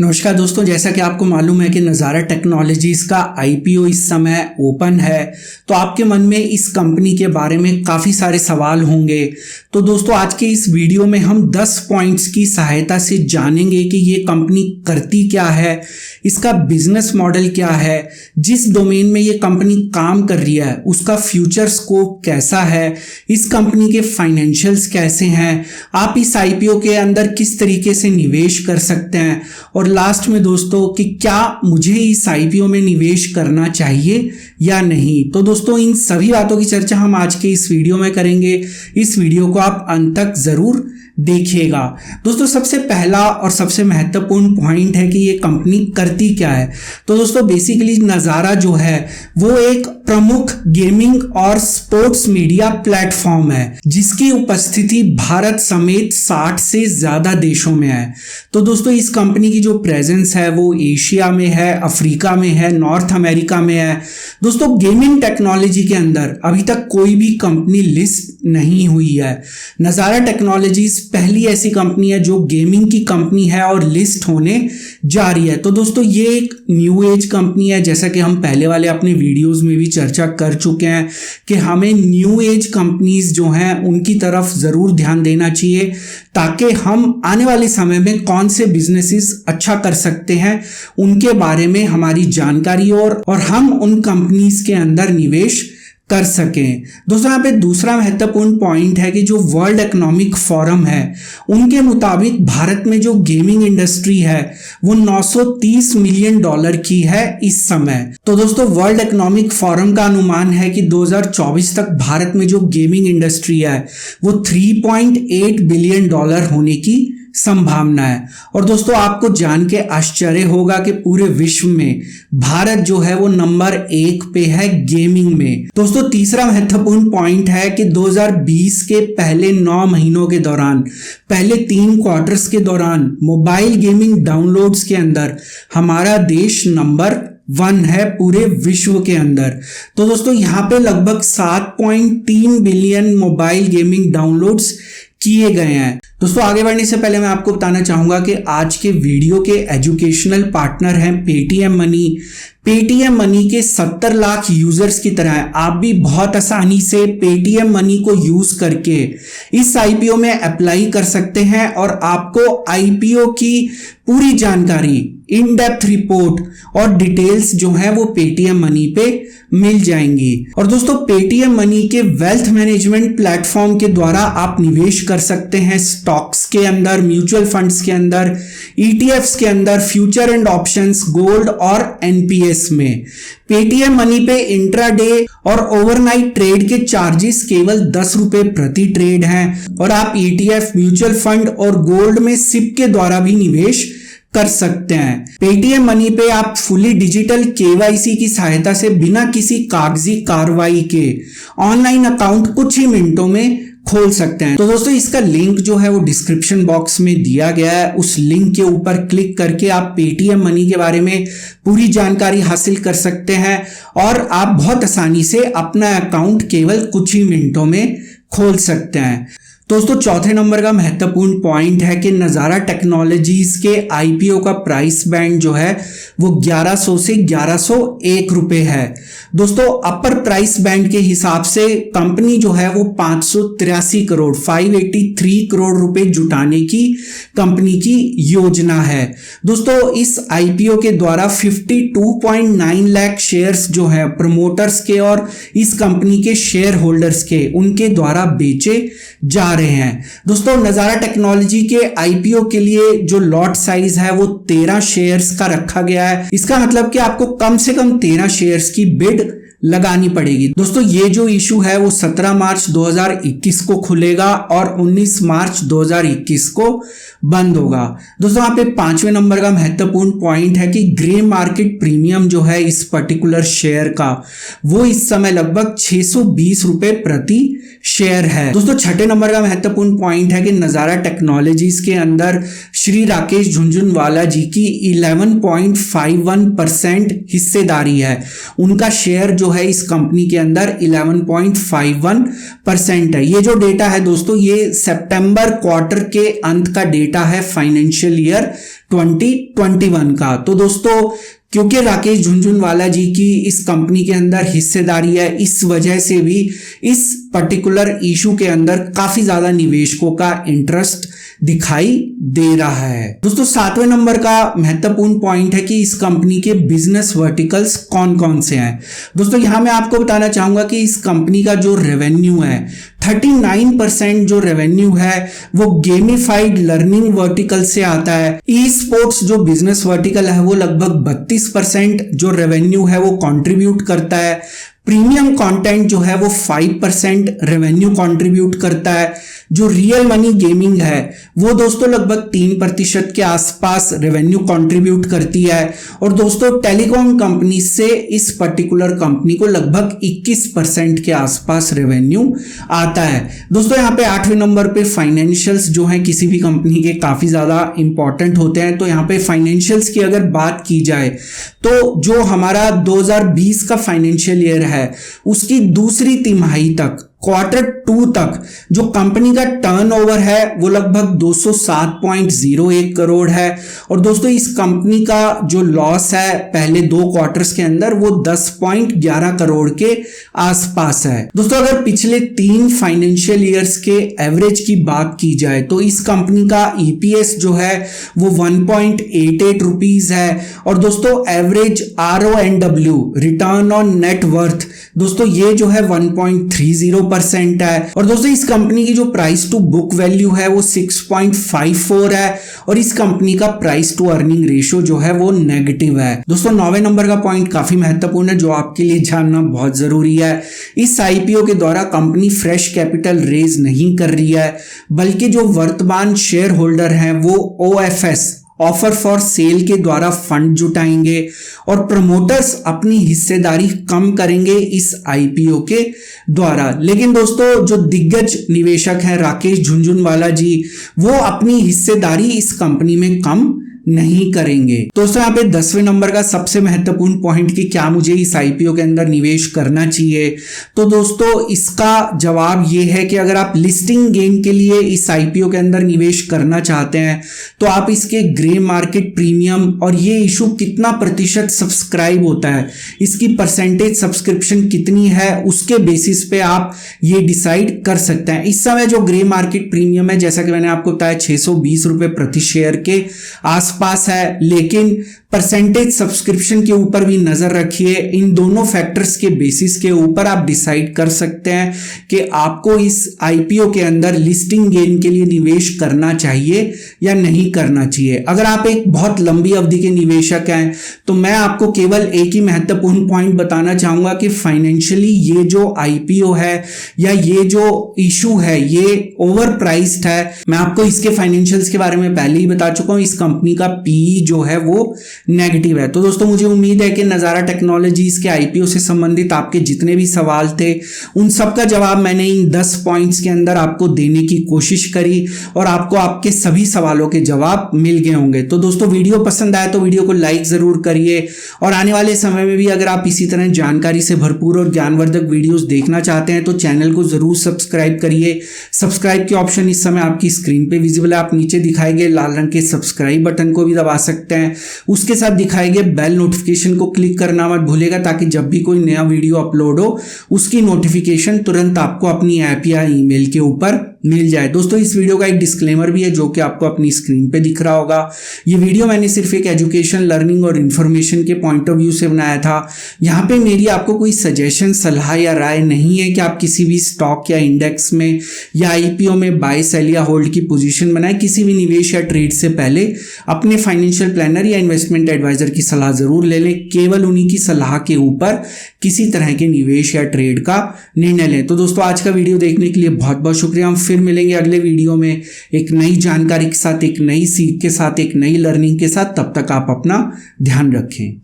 नमस्कार दोस्तों, जैसा कि आपको मालूम है कि नज़ारा टेक्नोलॉजीज़ का आईपीओ इस समय ओपन है। तो आपके मन में इस कंपनी के बारे में काफ़ी सारे सवाल होंगे। तो दोस्तों, आज के इस वीडियो में हम 10 पॉइंट्स की सहायता से जानेंगे कि ये कंपनी करती क्या है, इसका बिजनेस मॉडल क्या है, जिस डोमेन में ये कंपनी काम कर रही है उसका फ्यूचर स्कोप कैसा है, इस कंपनी के फाइनेंशियल्स कैसे हैं, आप इस आईपीओ के अंदर किस तरीके से निवेश कर सकते हैं, और लास्ट में दोस्तों कि क्या मुझे इस आईपीओ में निवेश करना चाहिए या नहीं। तो दोस्तों, इन सभी बातों की चर्चा हम आज के इस वीडियो में करेंगे। इस वीडियो को आप अंत तक जरूर देखिएगा। दोस्तों, सबसे पहला और सबसे महत्वपूर्ण पॉइंट है कि ये कंपनी करती क्या है। तो दोस्तों, बेसिकली नज़ारा जो है वो एक प्रमुख गेमिंग और स्पोर्ट्स मीडिया प्लेटफॉर्म है जिसकी उपस्थिति भारत समेत 60 से ज़्यादा देशों में है। तो दोस्तों, इस कंपनी की जो प्रेजेंस है वो एशिया में है, अफ्रीका में है, नॉर्थ अमेरिका में है। दोस्तों, गेमिंग टेक्नोलॉजी के अंदर अभी तक कोई भी कंपनी लिस्ट नहीं हुई है। नज़ारा टेक्नोलॉजीज पहली ऐसी कंपनी है जो गेमिंग की कंपनी है और लिस्ट होने जा रही है। तो दोस्तों, ये एक न्यू एज कंपनी है, जैसा कि हम पहले वाले अपने वीडियोस में भी चर्चा कर चुके हैं कि हमें न्यू एज कंपनीज जो हैं उनकी तरफ ज़रूर ध्यान देना चाहिए ताकि हम आने वाले समय में कौन से बिजनेसेस अच्छा कर सकते हैं उनके बारे में हमारी जानकारी और हम उन कंपनीज के अंदर निवेश कर सकें। दोस्तों, यहाँ पे दूसरा महत्वपूर्ण पॉइंट है कि जो वर्ल्ड इकोनॉमिक फोरम है उनके मुताबिक भारत में जो गेमिंग इंडस्ट्री है वो $930 मिलियन की है इस समय। तो दोस्तों, वर्ल्ड इकोनॉमिक फोरम का अनुमान है कि 2024 तक भारत में जो गेमिंग इंडस्ट्री है वो $3.8 बिलियन होने की संभावना है। और दोस्तों, आपको जान के आश्चर्य होगा कि पूरे विश्व में भारत जो है वो नंबर 1 पे है गेमिंग में। दोस्तों, तीसरा महत्वपूर्ण पॉइंट है कि 2020 के पहले 9 महीनों के दौरान, पहले 3 क्वार्टर्स के दौरान मोबाइल गेमिंग डाउनलोड्स के अंदर हमारा देश नंबर 1 है पूरे विश्व के अंदर। तो दोस्तों, यहाँ पे लगभग 7.3 बिलियन मोबाइल गेमिंग डाउनलोड्स किए गए हैं। दोस्तों, आगे बढ़ने से पहले मैं आपको बताना चाहूंगा कि आज के वीडियो के एजुकेशनल पार्टनर हैं पेटीएम मनी। पेटीएम मनी के 70 लाख यूजर्स की तरह आप भी बहुत आसानी से पेटीएम मनी को यूज करके इस आईपीओ में अप्लाई कर सकते हैं और आपको आईपीओ की पूरी जानकारी, इन डेप्थ रिपोर्ट और डिटेल्स जो है वो पेटीएम मनी पे मिल जाएंगी। और दोस्तों, पेटीएम मनी के वेल्थ मैनेजमेंट प्लेटफॉर्म के द्वारा आप निवेश कर सकते हैं स्टॉक्स के अंदर, म्यूचुअल फंड्स के अंदर, ईटीएफ्स के अंदर, फ्यूचर एंड ऑप्शंस, गोल्ड और एनपीएस में। पेटीएम मनी पे इंट्राडे और ओवरनाइट ट्रेड के चार्जेस केवल ₹10 प्रति ट्रेड हैं और आप ईटीएफ, म्यूचुअल फंड और गोल्ड में सिप के द्वारा भी निवेश कर सकते हैं। पेटीएम मनी पे आप फुली डिजिटल केवाईसी की सहायता से बिना किसी कागजी कार्रवाई के ऑनलाइन अकाउंट कुछ ही मिनटों में खोल सकते हैं। तो दोस्तों, इसका लिंक जो है वो डिस्क्रिप्शन बॉक्स में दिया गया है। उस लिंक के ऊपर क्लिक करके आप पेटीएम मनी के बारे में पूरी जानकारी हासिल कर सकते हैं और आप बहुत आसानी से अपना अकाउंट केवल कुछ ही मिनटों में खोल सकते हैं। दोस्तों, चौथे नंबर का महत्वपूर्ण पॉइंट है कि नज़ारा टेक्नोलॉजीज के आईपीओ का प्राइस बैंड जो है वो 1100 से 1101 रुपए है। दोस्तों, अपर प्राइस बैंड के हिसाब से कंपनी जो है वो 583 करोड़ रुपए जुटाने की कंपनी की योजना है। दोस्तों, इस आईपीओ के द्वारा 52.9 लाख शेयर्स जो है प्रमोटर्स के और इस कंपनी के शेयर होल्डर्स के उनके द्वारा बेचे जा रहे हैं। दोस्तों, नज़ारा टेक्नोलॉजी के आईपीओ के लिए जो लॉट साइज है वो 13 शेयर्स का रखा गया है। इसका मतलब कि आपको कम से कम 13 शेयर्स की बिड लगानी पड़ेगी। दोस्तों, ये जो इशू है वो 17 मार्च 2021 को खुलेगा और 19 मार्च 2021 को बंद होगा। दोस्तों, यहाँ पे 5वें नंबर का महत्वपूर्ण पॉइंट है कि ग्रे मार्केट प्रीमियम जो है इस पर्टिकुलर शेयर का वो इस समय लगभग 620 रुपए प्रति शेयर है। दोस्तों, 6ठे नंबर का महत्वपूर्ण पॉइंट है कि नज़ारा टेक्नोलॉजीज के अंदर श्री राकेश झुनझुनवाला जी की 11.51% हिस्सेदारी है। उनका शेयर जो है इस कंपनी के अंदर 11.51% है। ये जो डेटा है दोस्तों, ये सितंबर क्वार्टर के अंत का डेटा है फाइनेंशियल ईयर 2021 का। तो दोस्तों क्योंकि राकेश झुनझुनवाला जी की इस कंपनी के अंदर हिस्सेदारी है, इस वजह से भी इस पर्टिकुलर इशू के अंदर काफी ज्यादा निवेशकों का इंटरेस्ट दिखाई दे रहा है। दोस्तों 7वें नंबर का महत्वपूर्ण पॉइंट है कि इस कंपनी के बिजनेस वर्टिकल्स कौन कौन से हैं। दोस्तों यहां मैं आपको बताना चाहूंगा कि इस कंपनी का जो रेवेन्यू है 39% जो रेवेन्यू है वो गेमिफाइड लर्निंग वर्टिकल से आता है। ई स्पोर्ट्स जो बिजनेस वर्टिकल है वो लगभग 32% जो रेवेन्यू है वो कंट्रीब्यूट करता है। प्रीमियम कंटेंट जो है वो 5% रेवेन्यू कंट्रीब्यूट करता है। जो रियल मनी गेमिंग है वो दोस्तों लगभग 3% के आसपास रेवेन्यू कंट्रीब्यूट करती है। और दोस्तों टेलीकॉम कंपनी से इस पर्टिकुलर कंपनी को लगभग 21% के आसपास रेवेन्यू आता है। दोस्तों यहाँ पे 8वें नंबर पे फाइनेंशियल्स जो हैं किसी भी कंपनी के काफी ज्यादा इंपॉर्टेंट होते हैं। तो यहाँ पे फाइनेंशियल्स की अगर बात की जाए तो जो हमारा 2020 का फाइनेंशियल ईयर है उसकी दूसरी तिमाही तक Q2 तक जो कंपनी का टर्नओवर है वो लगभग 207.01 करोड़ है। और दोस्तों इस कंपनी का जो लॉस है पहले 2 क्वार्टर्स के अंदर वो 10.11 करोड़ के आसपास है। दोस्तों अगर पिछले 3 फाइनेंशियल ईयर्स के एवरेज की बात की जाए तो इस कंपनी का EPS जो है वो 1.88 रुपीज है। और दोस्तों average RONW return on net worth दोस्तों ये जो है 1.30% है। और दोस्तों इस कंपनी की जो प्राइस टू बुक वैल्यू है वो 6.54 है। और इस कंपनी का प्राइस टू अर्निंग रेशियो जो है वो नेगेटिव है। दोस्तों 9वें नंबर का पॉइंट काफी महत्वपूर्ण है जो आपके लिए जानना बहुत जरूरी है। इस IPO के द्वारा कंपनी फ्रेश कैपिटल रेज नहीं कर रही है बल्कि जो वर्तमान शेयर होल्डर हैं वो OFS ऑफर फॉर सेल के द्वारा फंड जुटाएंगे और प्रमोटर्स अपनी हिस्सेदारी कम करेंगे इस IPO के द्वारा। लेकिन दोस्तों जो दिग्गज निवेशक हैं राकेश झुनझुनवाला जी वो अपनी हिस्सेदारी इस कंपनी में कम नहीं करेंगे। दोस्तों यहाँ पे 10वें नंबर का सबसे महत्वपूर्ण पॉइंट कि क्या मुझे इस IPO के अंदर निवेश करना चाहिए। तो दोस्तों इसका जवाब ये है कि अगर आप लिस्टिंग गेन के लिए इस IPO के अंदर निवेश करना चाहते हैं तो आप इसके ग्रे मार्केट प्रीमियम और ये इशू कितना प्रतिशत सब्सक्राइब होता है, इसकी परसेंटेज सब्सक्रिप्शन कितनी है, उसके बेसिस पे आप ये डिसाइड कर सकते हैं। इस समय जो ग्रे मार्केट प्रीमियम है जैसा कि मैंने आपको बताया 620 रुपए प्रति शेयर के आसपास है। लेकिन परसेंटेज सब्सक्रिप्शन के ऊपर भी नजर रखिए। इन दोनों फैक्टर्स के बेसिस के ऊपर आप डिसाइड कर सकते हैं कि आपको इस IPO के अंदर लिस्टिंग गेन के लिए निवेश करना चाहिए या नहीं करना चाहिए। अगर आप एक बहुत लंबी अवधि के निवेशक हैं तो मैं आपको केवल एक ही महत्वपूर्ण पॉइंट बताना चाहूंगा कि फाइनेंशियली ये जो IPO है या ये जो इशू है ये ओवर प्राइस्ड है। मैं आपको इसके फाइनेंशियल्स के बारे में पहले ही बता चुका हूं। इस कंपनी का PE जो है वो नेगेटिव है। तो दोस्तों मुझे उम्मीद है कि नज़ारा टेक्नोलॉजीज के IPO से संबंधित आपके जितने भी सवाल थे उन सब का जवाब मैंने इन 10 पॉइंट्स के अंदर आपको देने की कोशिश करी और आपको आपके सभी सवालों के जवाब मिल गए होंगे। तो दोस्तों वीडियो पसंद आया तो वीडियो को लाइक जरूर करिए और आने वाले समय में भी अगर आप इसी तरह जानकारी से भरपूर और ज्ञानवर्धक वीडियोस देखना चाहते हैं तो चैनल को जरूर सब्सक्राइब करिए। सब्सक्राइब के ऑप्शन इस समय आपकी स्क्रीन पे विजिबल है। आप नीचे दिखाए गए लाल रंग के सब्सक्राइब बटन को भी दबा सकते हैं। उसके साथ दिखाए गए बेल नोटिफिकेशन को क्लिक करना मत भूलिएगा ताकि जब भी कोई नया वीडियो अपलोड हो उसकी नोटिफिकेशन तुरंत आपको अपनी ऐप या ईमेल के ऊपर मिल जाए। दोस्तों इस वीडियो का एक डिस्क्लेमर भी है जो कि आपको अपनी स्क्रीन पे दिख रहा होगा। ये वीडियो मैंने सिर्फ एक एजुकेशन, लर्निंग और इन्फॉर्मेशन के पॉइंट ऑफ व्यू से बनाया था। यहाँ पे मेरी आपको कोई सजेशन, सलाह या राय नहीं है कि आप किसी भी स्टॉक या इंडेक्स में या IPO में बाय, सेल या होल्ड की पोजीशन बनाए। किसी भी निवेश या ट्रेड से पहले अपने फाइनेंशियल प्लानर या इन्वेस्टमेंट एडवाइजर की सलाह जरूर ले लें। केवल उन्हीं की सलाह के ऊपर किसी तरह के निवेश या ट्रेड का निर्णय लें। तो दोस्तों आज का वीडियो देखने के लिए बहुत बहुत शुक्रिया। हम फिर मिलेंगे अगले वीडियो में एक नई जानकारी के साथ, एक नई सीख के साथ, एक नई लर्निंग के साथ। तब तक आप अपना ध्यान रखें।